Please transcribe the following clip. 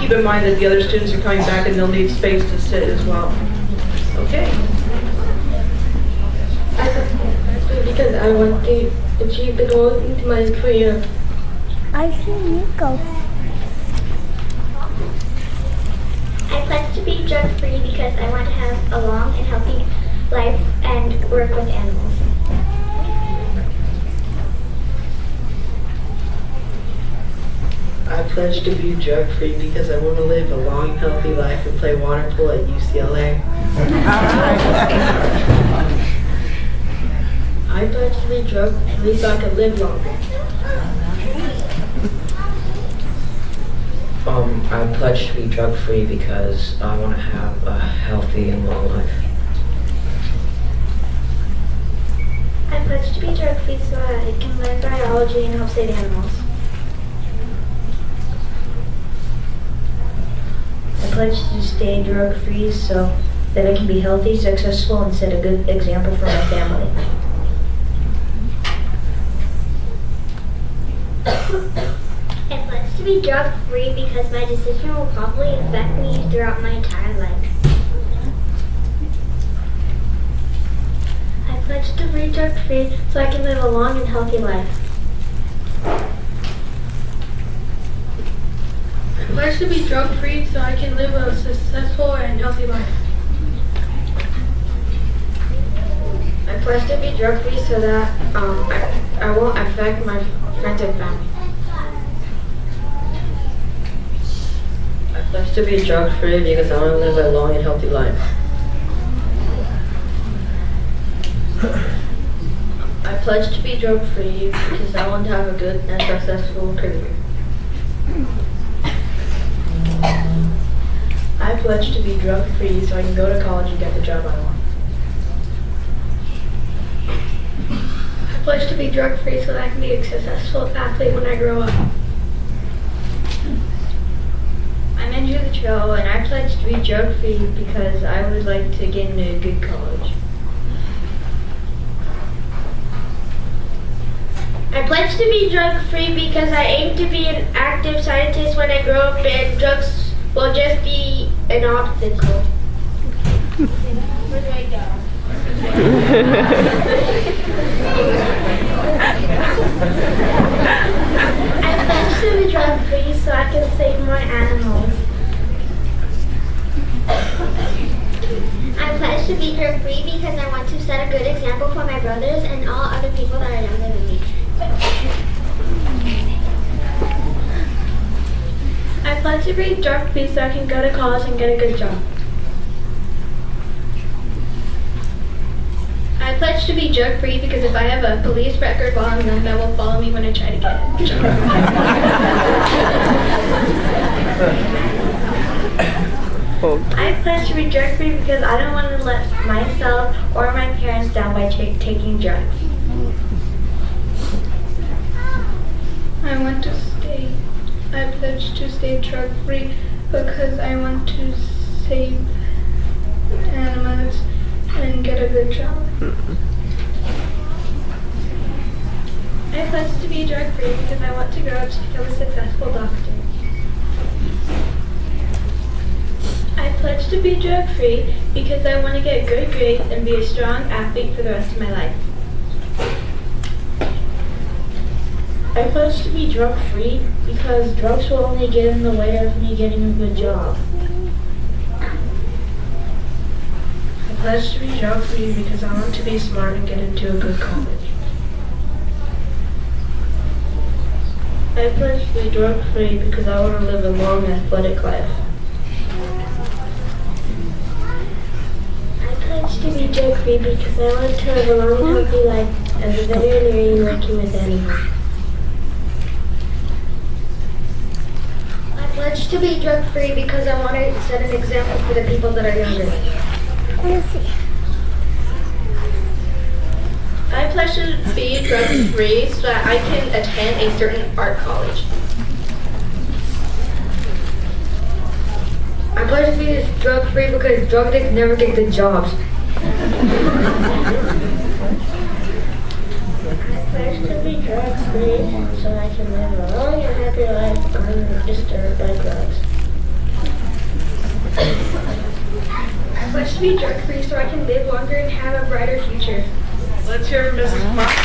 keep in mind that the other students are coming back and they'll need space to sit as well. Okay. Because I want to achieve the goals into my career. I see you go. I pledge to be drug-free because I want to have a long and healthy life and work with animals. I pledge to be drug-free because I want to live a long, healthy life and play water polo at UCLA. I pledge to be drug-free so I can live longer. I pledge to be drug-free because I want to have a healthy and long life. I pledge to be drug-free so I can learn biology and help save animals. I pledge to stay drug-free so that I can be healthy, successful, and set a good example for my family. I pledge to be drug-free because my decision will probably affect me throughout my entire life. I pledge to be drug-free so I can live a long and healthy life. I pledge to be drug-free so I can live a successful and healthy life. I pledge to be drug-free so that I won't affect my friends and family. I pledge to be drug-free because I want to live a long and healthy life. I pledge to be drug-free because I want to have a good and successful career. I pledge to be drug-free so I can go to college and get the job I want. I pledge to be drug-free so that I can be a successful athlete when I grow up. I'm Andrew the Trail, and I pledge to be drug-free because I would like to get into a good college. I pledge to be drug-free because I aim to be an active scientist when I grow up, and drugs will just be an obstacle. Where do I go? I pledge to be drug-free so I can save more animals. I pledge to be drug-free because I want to set a good example for my brothers and all other people that are younger than me. I pledge to be drug-free so I can go to college and get a good job. I pledge to be drug-free because if I have a police record while I'm young, that will follow me when I try to get a job. I pledge to be drug-free because I don't want to let myself or my parents down by taking drugs. I pledge to stay drug-free because I want to save animals and get a good job. I pledge to be drug-free because I want to grow up to become a successful doctor. I pledge to be drug-free because I want to get good grades and be a strong athlete for the rest of my life. I pledge to be drug-free because drugs will only get in the way of me getting a good job. I pledge to be drug-free because I want to be smart and get into a good college. I pledge to be drug-free because I want to live a long, athletic life. I pledge to be drug-free because I want to live a long and healthy life as a veterinarian working with animals. I pledge to be drug-free because I want to set an example for the people that are younger. I pledge to be drug-free so that I can attend a certain art college. I pledge to be drug-free because drug addicts never get good jobs. I pledge to be drug-free so I can live a long and happy life undisturbed by drugs. pledge to be drug free so I can live longer and have a brighter future. Let's hear from Mrs. Clark.